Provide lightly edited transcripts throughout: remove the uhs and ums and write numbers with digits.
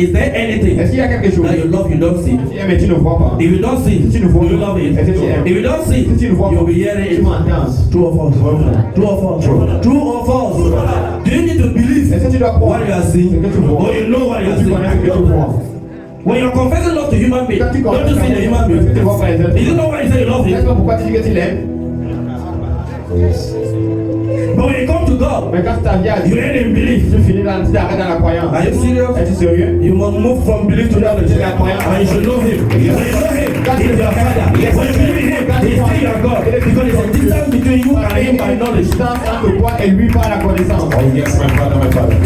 Is there anything Est-ce qu'il y a quelque chose that you love you don't see? mais tu ne vois pas? If you don't see, Si tu ne vois you pas, love it. est-ce que tu aimes? If you don't see, Si tu ne vois you'll pas, be hearing tu it. m'entends. True or false? True or false? True or false? Do you need to believe Est-ce que tu dois croire what you are seeing? ce que tu vois? Or you know what you are Tu connais ce que tu seeing? vois? When you're confessing love to human beings, Quand tu don't you see the human est-ce que tu being? vois pas les êtres Do you know why you say you love N'est-ce him? pas pourquoi tu dis que tu l'aimes? But when you come to God, Mais quand tu t'en viens à you Dieu, end in belief. tu finis dans, tu t'arrêtes dans la croyance. Are you serious? Es-tu sérieux? You must move from belief to knowledge. And you should know him. When you know him, he's your father. When you believe in him, he's still your God. Because there's a distance between you and him by knowledge. Distance entre toi et lui par la connaissance. Oh yes, my father, my father.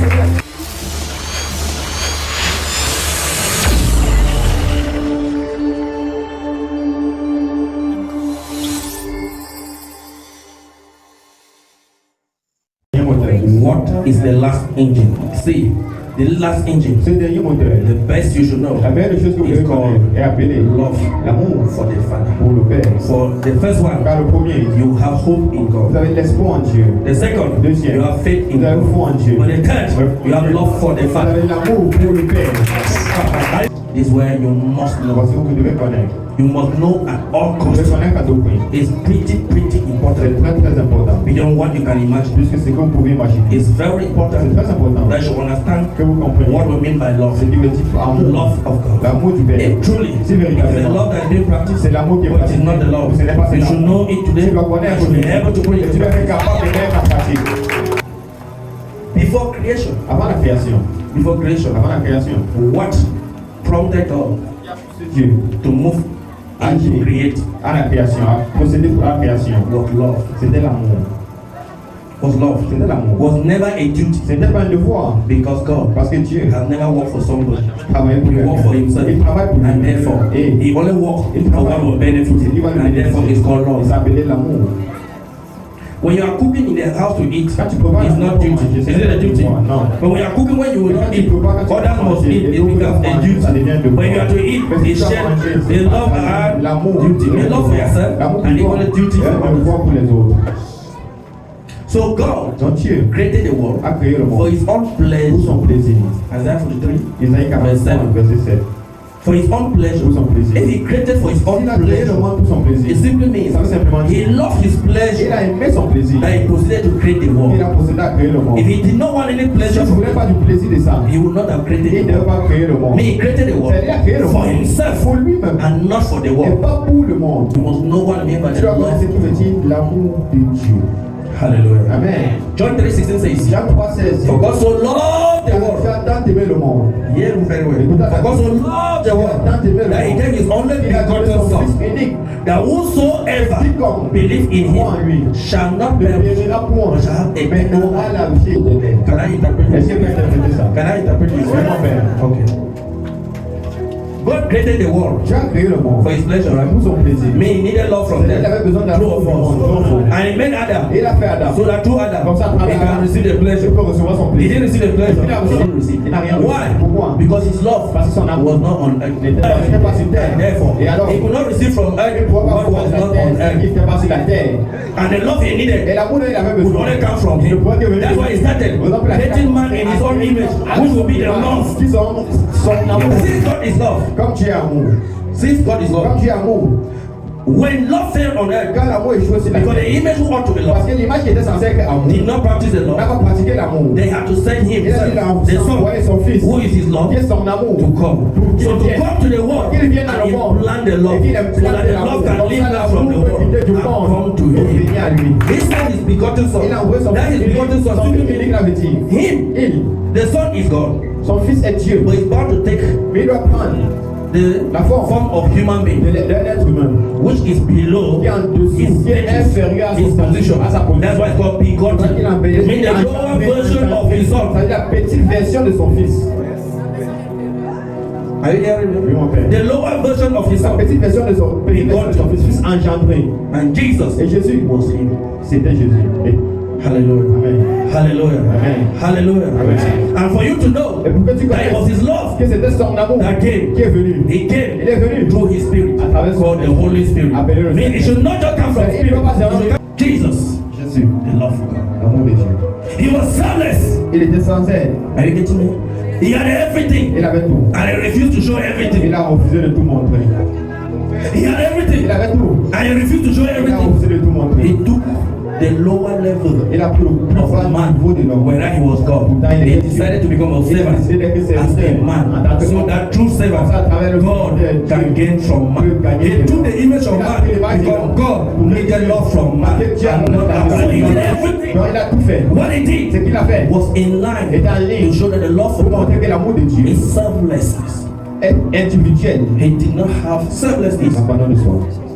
What is the last engine? See, the last engine, Ce dernier moteur, the best you should know, la meilleure chose que vous is devez called connaître est appelée love l'amour for the Father. pour le Père. For the first one, Car le premier, you have hope in vous God. avez l'espoir en Dieu. The second, Deuxième, you have faith in vous avez God. foi en Dieu. But the third, you have love for the Vous Father. avez l'amour pour le Père. This is where you must know. Voici ce que vous devez connaître. You must know at all Vous devez costs. connaître à tout prix. It's pretty C'est important. très important. Beyond what you can imagine. Puisque c'est ce que vous pouvez imaginer. It's very C'est important très important that you understand que vous compreniez what we mean by love. ce qui veut dire amour. Love of God. L'amour du Père. It truly C'est is the véritablement. love that is being practiced, C'est l'amour qui est but it is not the love. Ce n'est pas You ça. should know it today. Tu dois connaître You should be able to put it tu dois être capable de mettre en pratique. Before creation, Avant la création. before creation, Avant la création. what prompted God C'est Dieu. to move and to create À la création. À procéder pour la création. was love. C'était l'amour. Was love. C'était l'amour. Was never a duty C'était pas un devoir. because God Parce que Dieu has never worked for somebody. travaille pour He worked for himself, Il travaille pour and lui. therefore Et he only worked for what will benefit him, and therefore it's called il love. s'appelait l'amour. When you are cooking in the house to eat, Quand tu prépares it's not duty. Is it a duty? Non. But when you are cooking when you will not eat, others must eat. It becomes a duty. When you are to eat, it's shared. The love and duty. The love for yourself and equal duty for le others. devoir pour les autres. So God Donc Dieu created the world a créé le for monde His own pour pleasure. son plaisir. Isaiah 43. Isaïe 43, verset 7. For His own pleasure. Pour son plaisir. If He created for His own Il a créé le pleasure, monde pour son plaisir. it simply means Ça veut simplement He dire loved His il pleasure a aimé son plaisir. that He proceeded to create the Il world. a procédé à créer le monde. If He did not want any Si pleasure tu ne from voulais it, pas du plaisir de ça, He would not have created il the ne devait world. pas créer le monde. Mais He created the world C'est-à-dire il a créé le for monde Himself pour lui-même and not for the et world. pas pour le monde. You must know what I mean by Tu the dois connaître ce love. qui veut dire l'amour de Dieu. Hallelujah. Amen. John 3:16 says, Jean 3,16. For God so loved the world. Tu as tant aimé le monde. Hear me very well. For God so loved the world that He gave His only Il a donné begotten son Fils Son, unique. that whosoever Quiconque believe in croit en lui Him shall not ne perish, périra point, but shall have mais eternal aura life. la vie éternelle. Can I interpret Est-ce this? que tu peux interpréter ça? Can I interpret this? Oui, mon père. Okay. God created the world Dieu a créé le monde for His pleasure, right? pour son plaisir. Mais He needed love from Il them. avait besoin True d'amour or du false? monde. Faux. And He made Adam Et il a fait Adam. so that through Adam Comme ça, à he travers can Adam, receive the il pleasure. peut recevoir son He plaisir. didn't receive the pleasure. Il a He didn't receive. Il n'a rien reçu. Why? Pourquoi? Because His love Parce que son amour was not on earth. n'était pas sur terre. Therefore, Et alors, He could not receive from il earth ne pouvait pas what was voir not la on terre, il earth. n'était pas sur la terre. And the love He Et needed l'amour dont il avait would besoin only come from ne Him. pouvait que venir That's why He started creating man in His own image, which will be the love. qui sont son amour. Since God is love, Comme tu es amour. since God is Comme love, tu es amour. when love fell on earth, Quand l'amour échoue sur la because terre. the image who ought to be Parce loved que l'image qui était censée être amour did not practice the n'a love, pas pratiqué l'amour. they had to send Him, Il a dit the envoyer Son, son fils, who is His love, qui est son amour, to come. So to come to the world qu'il vienne dans and le monde, implant the love, et qu'il so implante that the l'amour, love can comme live ça out from the l'amour peut world quitter du and come monde to pour Him. venir à lui. He said His begotten Son. Il a envoyé son That fils His unique. begotten Son Son simply fils unique, means la veut dire. Him. Il, The Son is God, son fils est Dieu, but He's bound to take mais il doit prendre the la forme form of human being, d'un être humain which is below qui est en dessous, His qui est inférieur à his son position. à sa position. That's why it's called begotten. Il a embelli- Mean the lower version of His Son. C'est-à-dire la petite version de son fils. Are you hearing me? Oui, mon père. The lower version of His Sa Son. petite version de son fils engendré. And Jesus Et Jésus, was Him. c'était Jésus. Et- Hallelujah. Amen. Hallelujah. Amen. Hallelujah. Amen. And for you to know Et pour que tu that it was connaisses His love que c'était son amour that came. qui est venu. He came Il est venu through His Spirit, à travers called the Holy Spirit. Appelé le I mean, it should not just come from Il Spirit. doit pas seulement- It should come- Jesus, Jésus, the love of God. l'amour de Dieu. He was selfless. Il était sans aide. Are you getting me? He had everything. Il avait tout. And he refused to show everything. Il a refusé de tout montrer. He had everything. Il avait tout. And he refused to show Il a everything. refusé de tout montrer. He took the lower level Il a pris le plus of bas a man niveau de l'homme. when he was God. He decided to become a servant as a man, so that true servant God can gain from man. He took the image of man because God needed love from man and not man. He did everything. Non, il a tout fait. What he did Ce qu'il a fait was in line était en ligne to show that the love pour of montrer que God l'amour de Dieu is selflessness. est individuel. He did not have selflessness. L'abandon de soi.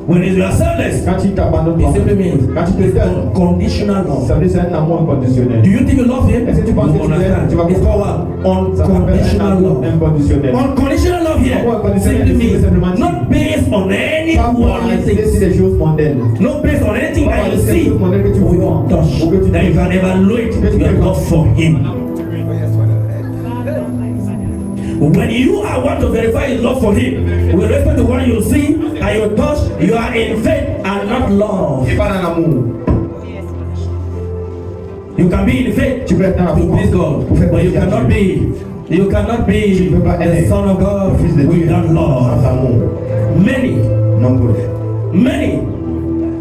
When you are selfless, Quand il t'abandonne, it simply means quand tu te donnes, unconditional love. ça veut dire c'est un amour inconditionnel. Do you think you love him? Est-ce que tu penses que You understand? tu vas It's called what? Ça s'appelle un Unconditional amour love. inconditionnel. Unconditional love here Amour inconditionnel, simply c'est simplement means not based on any Pas pour worldly réaliser things, des choses mondaines. not based on anything Pas that you réaliser des see choses mondaines que tu or vois. you touch, Ou que tu that you can evaluate your love for him. When you are want to verify his love for him, with respect to what you see and you touch, you are in faith and not love. Et pas dans l'amour. You can be in faith Tu peux être dans la to foi. please God, but you cannot be peux pas the être son of God le fils de Dieu without sans love. amour. Many Nombreux.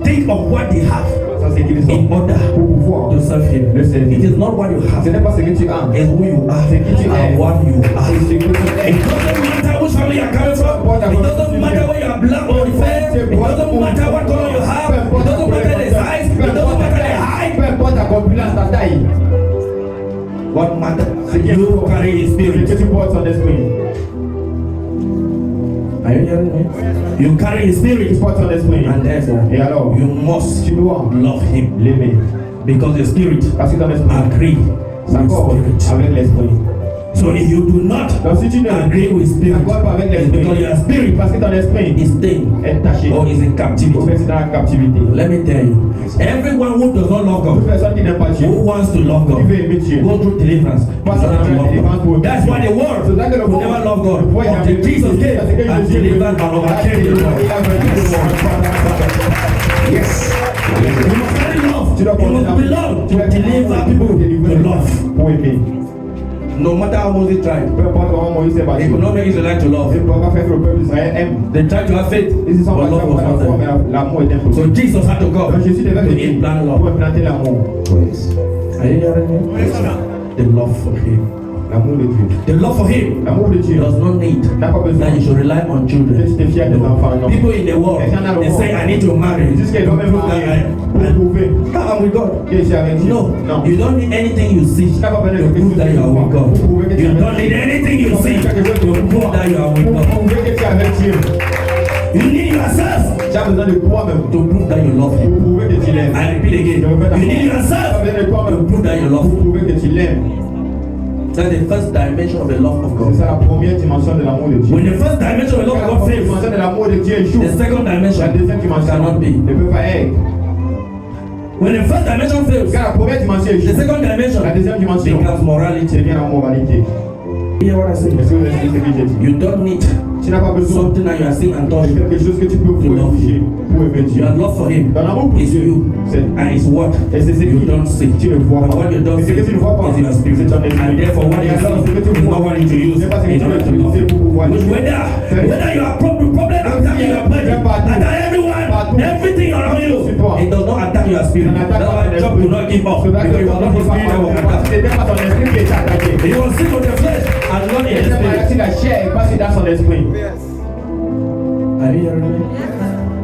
think of what they have Ça c'est qu'ils in sont. order Pour pouvoir to serve him. le It servir. is not what you Ce have, n'est pas ce que tu as. it's who you are C'est qui tu es. and what you C'est are. ce que tu It es. doesn't matter which family you are coming from. It doesn't matter whether you are black or fair. It doesn't matter what color you have. It doesn't matter the size. It doesn't matter the height. Peu importe ta corpulence, ta taille. What matters C'est que you carry his c'est que spirit. tu portes son esprit. Are you hearing me? You carry his Tu spirit, portes son esprit. and therefore Et alors, you must tu dois love him l'aimer. because the spirit Parce que ton esprit agree s'accorde with spirit. avec l'esprit. So if you do not Donc si tu ne agree with spirit, t'accordes pas avec it's because l'esprit, your spirit parce que ton esprit is staying est taché, or is in ou captivity. bien c'est dans la captivité. Let me tell you, everyone who does not love Toute God, personne qui n'aime pas Dieu, who wants to love qui God, veut aimer Dieu, go through deliverance. passe à travers la délivrance pour That's why the world C'est ça que le will monde never love God ne pourrait until jamais Jesus aimer Dieu, came parce que and Jésus delivered and overcame the world. Il a vaincu le monde. Yes. You must really love. Tu dois You porter must be loved to deliver people to love. pour aimer. No matter how Moses tried, Peu importe comment Moïse s'est he battu. could not make Israelites to Il love. ne peut pas faire que le peuple d'Israël aime. They tried to have faith, Ils se sont but battus love pour was la not foi, there. mais l'amour est impossible. So Jesus had to come Donc Jésus devait to venir implant pour love. implanter l'amour. Are you hearing me? The love for him. L'amour de Dieu. The love for him L'amour de Dieu does not need n'a pas besoin that you should rely on de children. se fier des enfants. Non. People in the world, they say, I need to marry. Ils disent qu'ils doivent même marier pour prouver I'm with God. que je suis avec Dieu. No, Non. you don't need anything you see Tu n'as pas besoin to de prove that you are with God. You don't need anything you see to prove that you are with Pour God. prouver que tu es avec Dieu. You need yourself Tu as besoin de toi-même to prove that you love pour Him. prouver que tu l'aimes. I repeat again. You need Tu as yourself besoin de to toi-même prove that you pour love Him. prouver que tu l'aimes. That's the first dimension of the love of C'est God. ça la première dimension de l'amour de Dieu. When the first dimension of the Quand love la of God première fails, dimension de l'amour de Dieu échoue, the second la dimension deuxième dimension cannot be. ne peut pas être. When the first dimension fails, Quand la première dimension the échoue, second dimension la deuxième dimension becomes morality. devient la moralité. You hear what I say? Est-ce que vous avez ce que j'ai dit? You don't need Tu n'as pas besoin something that you are seeing and de touching. quelque chose que tu peux toucher pour aimer Dieu. Your love for Him Dans l'amour pour is Dieu, you, c'est and it's what et c'est ce you que don't see. tu ne vois And pas. what you don't Et see ce que tu ne vois pas, is your spirit. c'est ton esprit. And therefore, what Et you alors, ce que see tu is vois, not what you use c'est pas ce que in tu order vas to love. utiliser pour pouvoir Which aimer. whether you are problem attacking your body, attack everyone, everything around you, it does not attack your spirit. That's why the job will not give up because you are not the spirit that will attack. C'était pas ton esprit qui est attaqué. You will see with the flesh and not in the C'est spirit. pas la chair et pas c'est dans son esprit. Are you hearing me?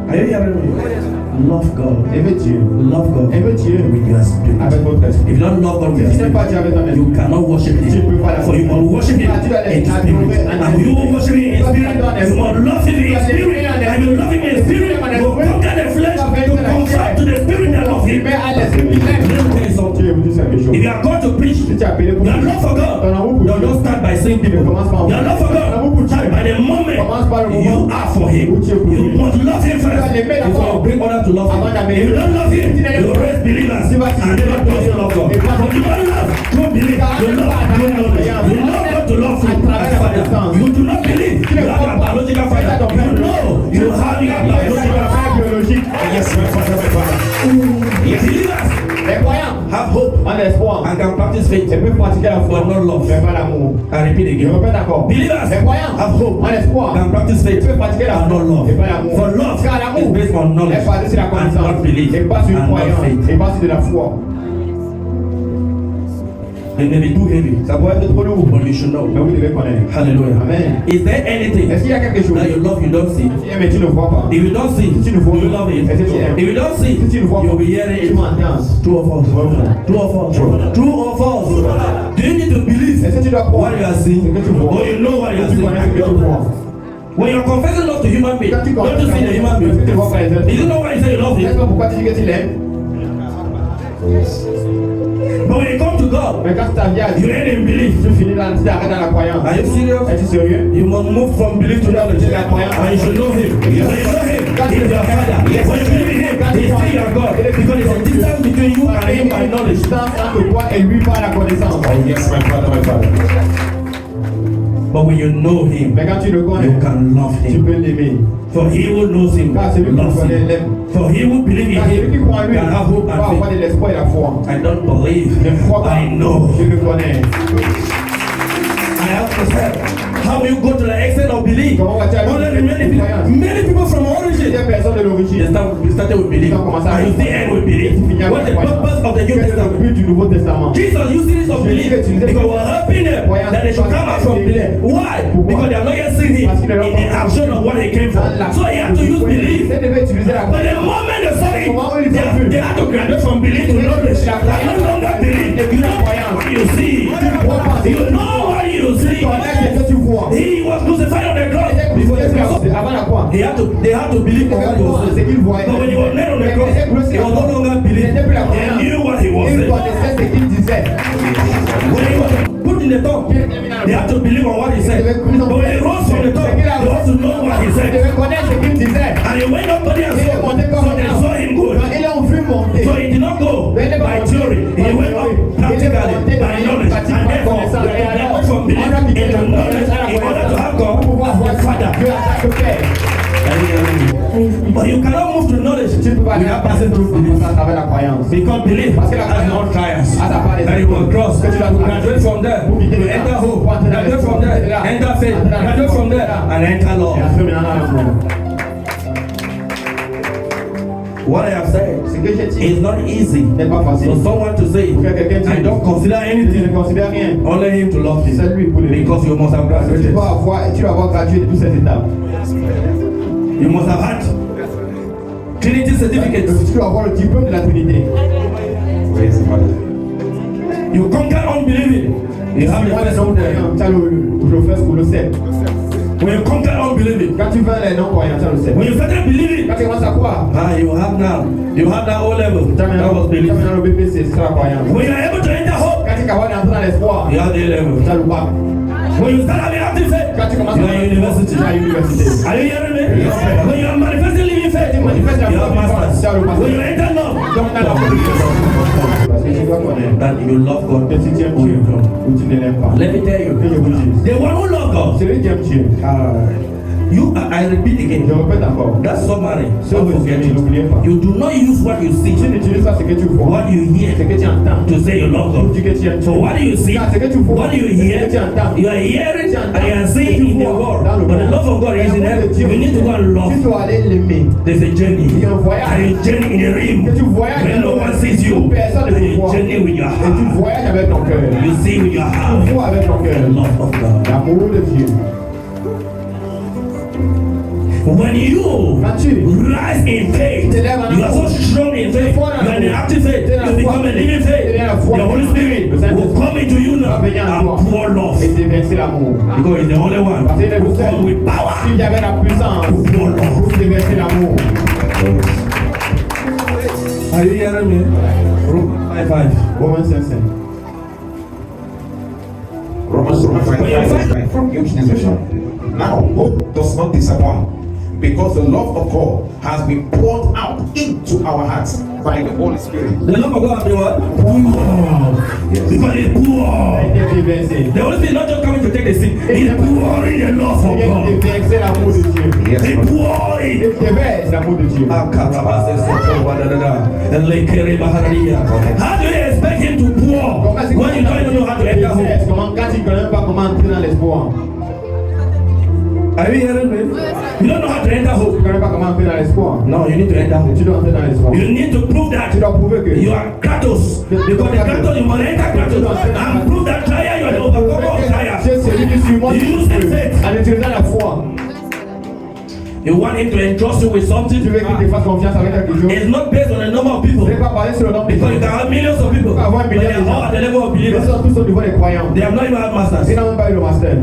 Are you hearing me? Love God. Aimez Dieu. Love God Aimez Dieu with your spirit. avec votre esprit. If you don't love God with your Si tu n'aimes pas spirit, Dieu avec ton you esprit, cannot worship tu ne peux pas Him. la So you must worship Him in spirit. And you will worship Him in spirit. You must love Him in spirit. And you love Him in spirit. You conquer the flesh to convert to the spirit that love Him. mais à l'esprit, il Let me aime. tell you something. Dieu vous dit quelque chose. If you are called to preach, Si tu es appelé pour your love for God does not start by seeing people. Your love for God starts by the moment you are for Him. You must love Him first before you bring others to love Him. If you don't love Him, you raise believers and never doesn't love God. If you don't love, don't believe. You love, don't know. You love God to love you as a father. You do not believe. You have a biological father. You know you have your biological father. biologique. Yes, my father, my father. Yes, believers. Les croyants have hope ont l'espoir and can practice faith, et peuvent pratiquer la foi, but not love. mais pas l'amour. I repeat Je again. répète encore. Believers Les croyants have hope ont l'espoir can practice et faith, peuvent pratiquer la and foi, not love. et pas l'amour. For love Car is l'amour based on knowledge est basé sur la and connaissance not belief et pas sur une and not croyance faith. et pas sur de la foi. It may be too heavy, Ça pourrait être trop lourd, but you should know. mais vous devez connaître. Hallelujah. Amen. Is there anything Est-ce qu'il y a quelque chose that you love you don't see? qui mais tu ne vois pas? If you don't see, Si tu ne vois you pas, love it. est-ce que tu aimes? If you don't see, Si tu ne vois pas, you'll be hearing tu it. m'entends. True or false? True or false? True or false? Do you need to believe Est-ce que tu dois croire what you are seeing? ce que tu vois? Or you know what you are Tu connais ce que tu seeing? vois. When you're confessing love to human beings, Quand tu don't you see the human est-ce que tu being? vois pas les êtres? You don't know why you say you love N'est-ce him. pas pourquoi tu dis que tu l'aimes? But when you come to God, Mais quand tu viens à you Dieu, ain't in belief. tu finis dans tu arrêtes dans la croyance. Are you serious? Es-tu sérieux? You must move from belief to knowledge. And you should know him. When you know him, he's your father. When you believe in him, he's still your God. Because there's a distance between you and him by knowledge. Distance entre toi et lui par la connaissance. Oh, yes, my father, my father. But when you know him, Mais quand tu le connais, you can love tu him. peux l'aimer. For he who knows him Car celui qui loves connaît him. l'aime. For he who believes in Car celui qui him croit en lui can have hope va and avoir faith. de l'espoir et la foi. I don't believe. Je ne crois pas. I know. Je le connais. I ask myself, how do you go to the extent of belief? Comment vas-tu Only many people from origin. Des personnes de They l'origine. started with belief. And you still end with belief. What's the purpose of the New Quel est le Testament? but du Nouveau Testament? Jesus used series of belief because we're helping them that they should come out from belief. Why? Because they have not yet seen him in the action of what he came for. So he had to use belief. Ils devaient utiliser la But the moment they saw it, they had to graduate from belief to knowledge. They no longer believe. You know what you see. You know what you see. Qu'est-ce que tu vois? He was crucified on the cross before the cross. Avant la croix. They had to believe on what he was C'est saying. qu'il voyait. But when he was nailed on the cross, he was no longer believing. He knew what he was Il saying. connaissait ce qu'il disait. When he was put in the tomb, they had to believe on what he said. But when he rose from the tomb, they had to know what he Il said. devait connaître ce qu'il disait. And he went up to the soul, so they saw him good. Quand ils l'ont vu monter, So he did not go by theory. He went up practically by knowledge. And therefore, he graduated from belief into knowledge in order to have God as the Father. Dieu a chaque père. But you cannot move to knowledge without passing through belief. À travers la croyance. Because belief has no trials. That you will cross, to graduate from there, to enter hope, graduate from there, enter faith, graduate from there, and enter Et love. après, maintenant, dans l'amour. What I have said Ce que j'ai dit is not easy n'est pas facile. for someone to say, Pour que quelqu'un dise, I don't consider je ne anything, considère rien. only him to love C'est you. lui pour les Because you must have graduated. tu dois avoir gradué de toutes ces étapes. You must have had Trinity certificates. Tu dois avoir le diplôme de la Trinité. Praise the Father. You conquer unbelieving. You have the Moi, les first non one there. croyants, tu as le first ou le 7. When you conquer unbelieving, Quand tu vas les non croyants, tu as le 7. when you started believing, Quand tu commences à croire, you have that O level. tu as That was maintenant belief. le BPC, c'est ça la croyance. When you are able to enter hope, Quand tu es capable d'entrer dans l'espoir, you have the A level. tu as le bac. When you start having active faith, Quand tu commences you are in university. tu as l'université. Are you hearing me? When you are manifesting living faith, you manifestes la have foi masters. tu as le master. When you enter love, Donc, dans la parce que tu dois connaître that you love God. que si tu aimes Dieu ou tu ne l'aimes pas. Let me tell you, Que je vous dise, the one who loves God, celui qui aime Dieu, I repeat je again, répète encore, that summary, ce don't forget résumé, it. n'oubliez pas. You do not use what you see, Tu n'utilises pas ce que tu vois, what you ce hear que tu entends. to say you love Tu God. dis que tu aimes So Dieu. what do you see? Car ce que tu vois, What do you ce hear? que tu entends. You are hearing and you are seeing in the world. Dans le But the monde. love of God is in heaven. You need to go and Tu love. dois aller l'aimer. There's a journey. Il y a un voyage. And a journey in the rim. Que tu voyages When no one sees you. personne ne And te a voit. journey with your Et tu heart. voyages avec ton cœur. You see with your Tu heart. vois avec ton cœur. The love of God. L'amour de Dieu. When you Quand tu rise in faith, you are so strong in faith, you are in active faith, you become a living faith. The Holy Spirit will come into you now and pour love. et déverser l'amour. Because he's the only one who comes with power S'il y avait la puissance to pour love. pour déverser l'amour. Are you hearing me? Romans 5:5. Romains 5:5. Romans 5:5 from New King James Version. Now, hope does not disappoint, because the love of God has been poured out into our hearts by the Holy Spirit. The love of God has been what? Poured. Because it's poor. Il est déversé. The Holy Spirit is not just coming to take the seat, he's pouring the love of Il est God. déversé l'amour de Dieu. Yes, Be Lord. poor in. Et qui est vers l'amour de Dieu. How do you expect him to pour when you don't even know how to enter home? Comment quand tu ne connais pas comment entrer dans l'espoir? Are you hearing me? You don't know how to enter Tu home. ne connais pas comment entrer dans l'espoir. No, you need to enter home. Tu dois entrer dans l'espoir. You need to prove Tu that dois prouver que you are Kratos. Because the Kratos, you must enter Kratos and prove that trial you are the overcomer of tu trials. es celui qui surmonte Use the faith. en utilisant la foi. You want him to entrust you with Tu something. veux qu'il te fasse confiance avec quelque chose. It's not based on the number of people. Ce n'est pas basé sur le nombre de Because you gens. can have millions of people, but they are all at the level of Ils believers. sont tous au niveau des croyants. They have not even had Ils masters. n'ont même pas eu le master.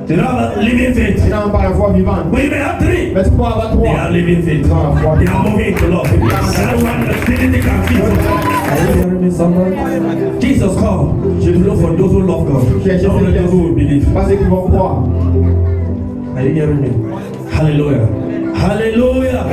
They don't have a living faith. Ils n'ont même pas la foi vivante. We may have three. Mais tu peux avoir They trois. are living faith. Ils ont la foi They vivante. are moving into love. That's one the spirit they can feel. Are you hearing me, somebody? Jesus come to look for those who love God, not for those who will believe. Parce qu'ils vont croire. Are you hearing me? Hallelujah. Hallelujah.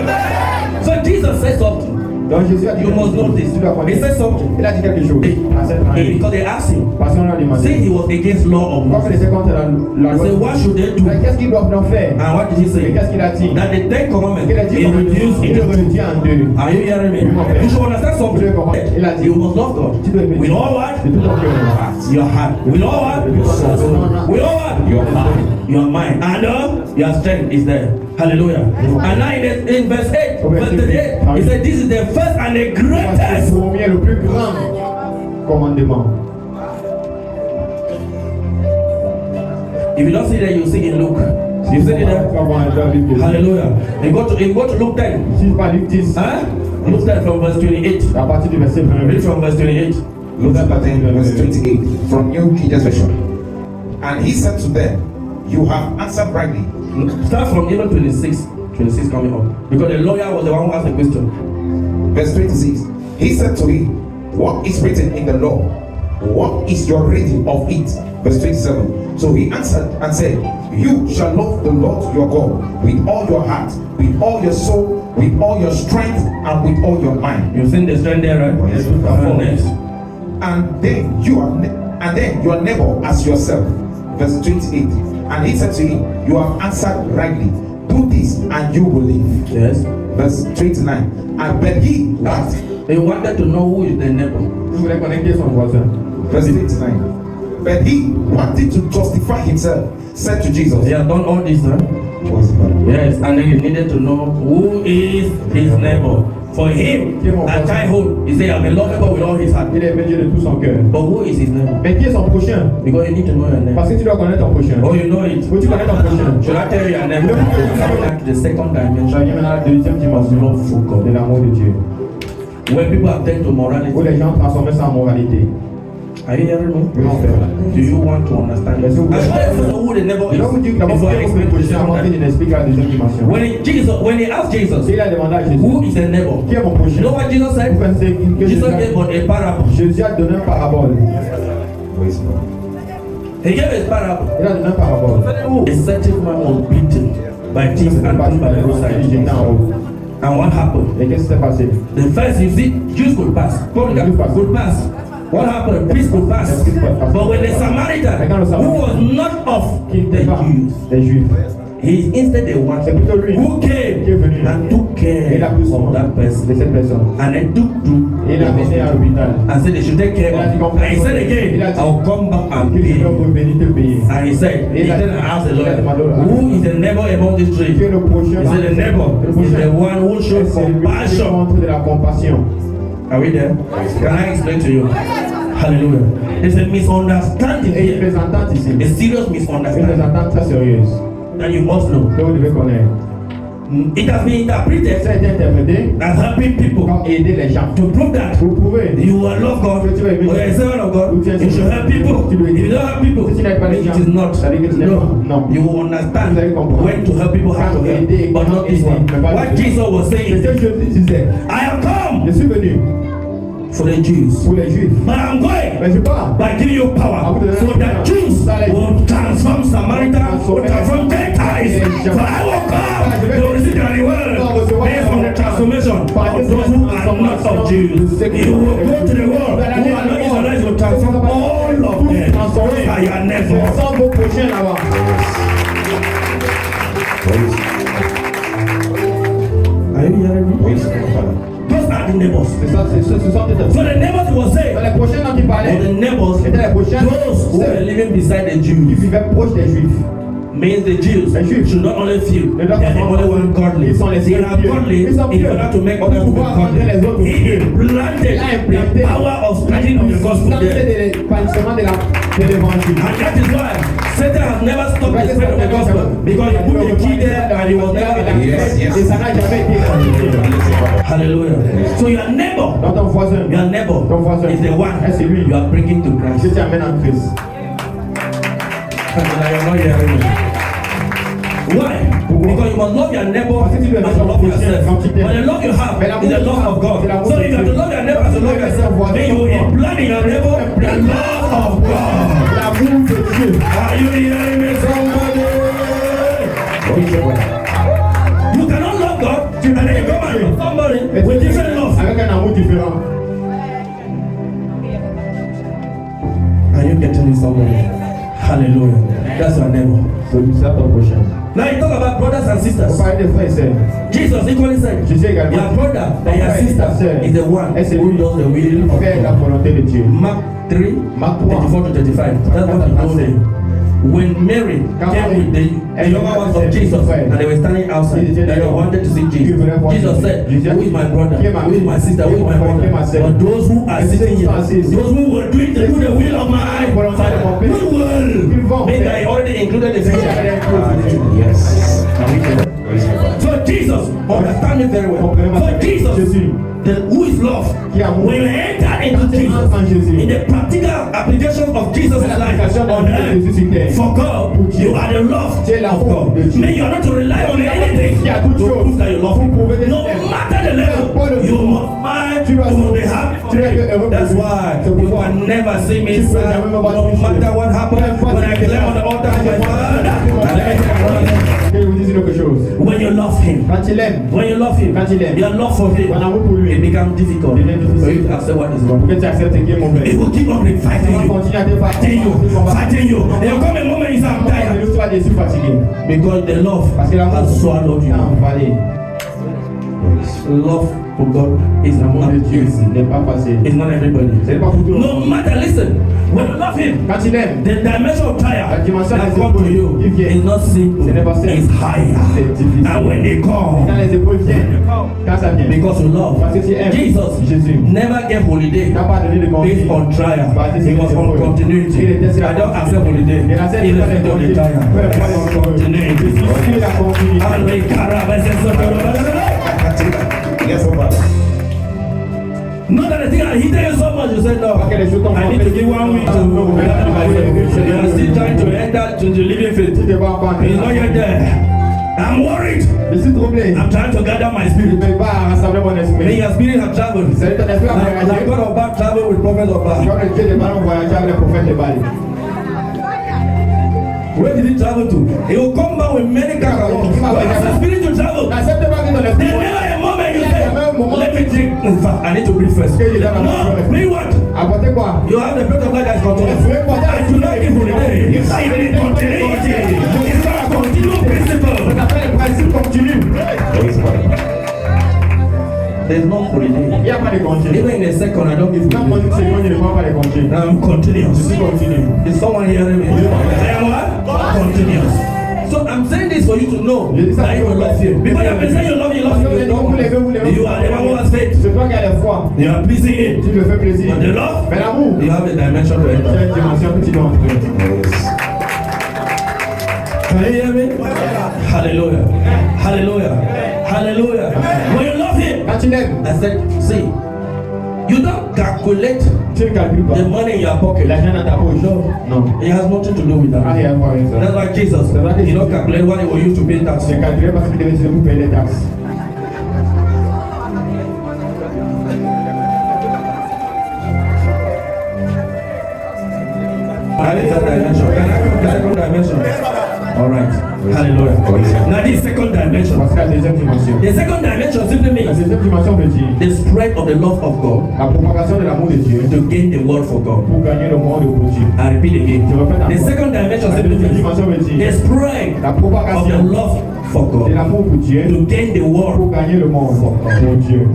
So Jesus said something. Donc Jésus a dit, You must know this. tu dois He connaître. said something. Il a dit quelque chose. À cette Hey, année. because they asked him, Parce qu'on a demandé. say he was against law of Pourquoi Moses. il était contre la I loi? said, what should they do? Mais qu'est-ce qu'ils doivent donc faire? And what did he Et say? qu'est-ce qu'il a dit? That the Ten Commandments Il a dit is reduced il into le two. redit en deux. Are you hearing me? You should understand something. Il a dit, You must love God tu dois aimer with Dieu. all what? De tout ton cœur. Your heart. With all what? With all what? Your mind. Your mind. And your strength is there. Hallelujah. And now in verse 8, verse 38, he said, this is the first and the C'est le greatest. premier, le plus grand commandement. If you don't see that, you see in Luke. You see it there? Hallelujah. You go to Luke 10. Si je parle Luc 10, Huh? Luke 10 from verse 28. à partir du verset Read 20. from verse 28. Luke chapter 10, verse 28, from New King James Version. And he said to them, you have answered rightly. Start from even 26. 26 coming up. Because the lawyer was the one who asked the question. Verse 26. He said to him, what is written in the law? What is your reading of it? Verse 27. So he answered and said, you shall love the Lord your God with all your heart, with all your soul, with all your strength, and with all your mind. You've seen the strength there, right? Yes. Next. And then your neighbor as yourself. Verse 28. And he said to him, you have answered rightly. Do this and you will live. Yes. Verse 29. And but he what? He wanted to know who is the neighbor. Je voulais connecter son voisin. Verse 29. But he wanted to justify himself, said to Jesus. He had done all this, huh? Yes, and then he needed to know who is his neighbor. For him, at childhood, he said, I'm a lover with all his heart. Il aimait Dieu de tout son cœur. But who is his neighbor? Mais qui est son prochain? Because you need to know your neighbor. Parce que tu dois connaître ton prochain. Oh, you know it. Oui, tu connais ton prochain. Should I tell you your neighbor? Coming back to the second dimension J'arrive maintenant à la deuxième of dimension love for God. de l'amour de Dieu. When people have turned to Où morality, les gens transforment ça en moralité. are you hearing me? Comment faire? Do you want to understand? Yes, we will. I should know who the neighbor Je vais vous is dire que d'abord, before I pour explain le to you prochain, avant something. qu'il n'explique la deuxième dimension. When he asked Jesus, Il a demandé à Jésus, who is the neighbor? qui est mon You prochain? know what Jesus Vous said? pensez que Jesus gave us a parable. Jésus a donné une parabole. He gave a parable. Il a donné une parabole. A certain man was beaten by thieves and put by the roadside. Il était en haut. And what happened? Et qu'est-ce qui s'est passé? The first, you see, Jews could pass. Publicans could pass. What happened? Priests could pass. But when the Samaritan, who was not of Qui the n'était pas Jews, des Juifs. he is instead the one C'est plutôt lui who qui est came venu. and took Il a care pris soin of that person. de cette personne. And then took to Et il a mené à l'hôpital. and said they should take care of him. And he said again, I'll come back and Il pay. va revenir te payer. And he said, he then asked the Lord, who is the neighbor among these three? Qui est le prochain? He said, the neighbor is the one who shows C'est lui qui compassion. montre de la compassion. Are we there? Can I explain to you? Hallelujah. There's a misunderstanding Et une here. représentante ici. A serious Une misunderstanding représentante très sérieuse. that you must know. Que vous devez connaître. It has been interpreted Ça a été interprété as helping people comme aider les gens. to prove that Vous pouvez. you will love God or you're a servant of God. You should help people. If you don't help people, Si tu n'aides pas les it gens, is not. ça veut dire que tu n'aides pas. No, Non. you will understand Vous allez comprendre. when to help people, how to help, but not this one. What Jesus was C'est saying, ce que je disais. I have come Je suis venu for the Jews, pour les Juifs. but I'm going Mais je pars. by giving you power so that Jews will transform Samaritans, will transform Gentiles. For I will come to receive the reward based on the transformation of those who are not of Jews. You will go to the world who are not Israelites, will transform all of them. I am never. Sans vos prochains là-bas. Oui, c'est ton Père. Those are the neighbors. Ce sont des... So the neighbors he was saying, Dans les prochains dont il or parlait, the neighbors, c'était les prochains those who were living beside the qui Jews, vivaient proches des Juifs. means the Jews Les Juifs. should not only feel Les they are the only one godly. Ils sont les They seuls are pieux. godly Ils sont in pieux. order to make Pour others to be pouvoir rendre godly. les autres He pieux. implanted Il a the implanté power of spreading of the gospel there. l'épanouissement de l'évangile. And that is why Satan has never stopped the spread of the gospel, because he put a key there and he was never Yes, yes. Et ça n'a jamais été. Hallelujah. So your neighbor, Dans ton voisin, your neighbor ton voisin, is the one c'est lui. you are bringing to Je Christ. t'amène en Christ. And I am not hearing you. Why? Because you must love your neighbor as you love yourself. But the love you have is the love of God. So if you have to love your neighbor as you love yourself, then you implant in your neighbor the love of God. L'amour de Dieu. Are you hearing me, somebody? You cannot love God and then you come and love somebody with different love. Avec un amour différent. Are you getting me, somebody? Hallelujah. That's your neighbor. Celui-ci à ton prochain. Now you talk about brothers and On sisters. parle des frères et sœurs. Jesus equally said, Jésus également. your brother and your sister is the one who does the will of Fait la God. volonté de Dieu. Mark 3, Mark 3. 34 to 35. That's what he told them. When Mary came with the younger ones of Jesus and they were standing outside and they wanted to see Jesus, Jesus said, who is my brother? Who is my sister? Who is my mother? But those who are sitting here, those who were doing do the will of my Father, good will, mean that he already included the future. Yes. So Jesus, understand me very well. So Jesus, who is love, when you enter into Jesus, in the practical application of Jesus' life on earth, for God, you are the love of God. Mean you are not to rely on anything to prove that you love Him. No matter the level, you must find to be happy. That's why you can never see me sad, no matter what happens. When I claim on the altar of my Father, Je vais vous dire quelque chose. when you love Him, Quand il aime, when you love Him, Quand il aime. your love for Him, ton amour pour lui, it becomes difficult for you to accept what is wrong. pour que tu acceptes ce qui est mauvais. It will keep on fighting On va you, continuer à te fighting you, fighting you. There will come a moment you say, I'm tired. Tu vas déçu, fatigué. Because the love Parce que l'amour has swallowed you. avalé. Love for God is L'amour not de Dieu easy. n'est pas facile. It's not everybody. C'est pas pour tout le No monde. matter, listen, when you love Him, Quand il aime, the dimension of trial La dimension that des come to épaules you qui vient. is not simple, Ce n'est pas simple. it's higher. C'est difficile. And when they come, quand les épaules viennent, quand ça vient, because you love, parce que tu aimes Jesus Jésus, never gave holiday n'a pas donné de based congé. on trial. Basé It sur was les on épaules. continuity. Il était sur I la don't accept holiday. Il accepte Il pas est les on the congés. trial. Peu importe les On continuity. Il la continuité. Allez, caramba, c'est ça. Yes, Papa. Not that the thing I hit you so much, you said no. Pas que les choses t'ont I need to give 1 week to you are still trying to enter to the living Tu faith. te vas encore He's not yet there. I'm worried. Je suis troublé. I'm trying to gather my Je spirit. ne peux pas rassembler mon May esprit. your spirit have traveled. C'est ton esprit a Like voyagé. God of Baal traveled with prophets of Baal. Comme le Dieu des ballons voyageait avec les prophètes de Baal. Where did he travel to? He will come back with many catalogs. Where has the spirit to travel? N'accepte pas que ton There's esprit never a moment you say, let me drink. In fact, I need to breathe first. No, bring what? apporte quoi? You have the breath of life that's continuous. I do not give holiday. It's a continuity. It's not a continual On principle. appelle le principe continu. There's no holiday. Il n'y a pas de congé. Even in a second, I don't give Quand on holiday. dit seconde, il ne prend pas de congé. I'm Je continuous. suis continu. Is someone hearing me? I am what? Continuous. So I'm saying this for you to know that you love Him. Because you say you love Him, you are the one who has faith. C'est toi qui as la foi. You are pleasing Him. Tu le fais plaisir. But the love, Mais l'amour, you have a dimension to c'est enter. une dimension que tu dois entrer. Can you hear me? Hallelujah. Hallelujah. Hallelujah. When you love Him, Quand tu l'aimes, I said, see, you don't calculate tu ne calcules pas. the money in your pocket. L'argent dans ta poche. No. Non. It has nothing to do with Ah, that. il y a à voir avec ça. That's why Jesus, you don't calculate what he will use to pay tax. J'ai calculé parce qu'il devait se vous payer les taxes. I need that dimension. Can I come dimension? All right. Hallelujah. Now this second dimension. Voici la deuxième dimension. The second dimension simply La means deuxième dimension veut dire the spread of the love of God la propagation de l'amour de Dieu to gain the world for God. pour gagner le monde pour Dieu. I repeat again. Je répète The encore. second dimension La simply deuxième means dimension veut dire the spread la of the propagation love for de God l'amour pour Dieu to gain the pour world gagner le monde pour Dieu.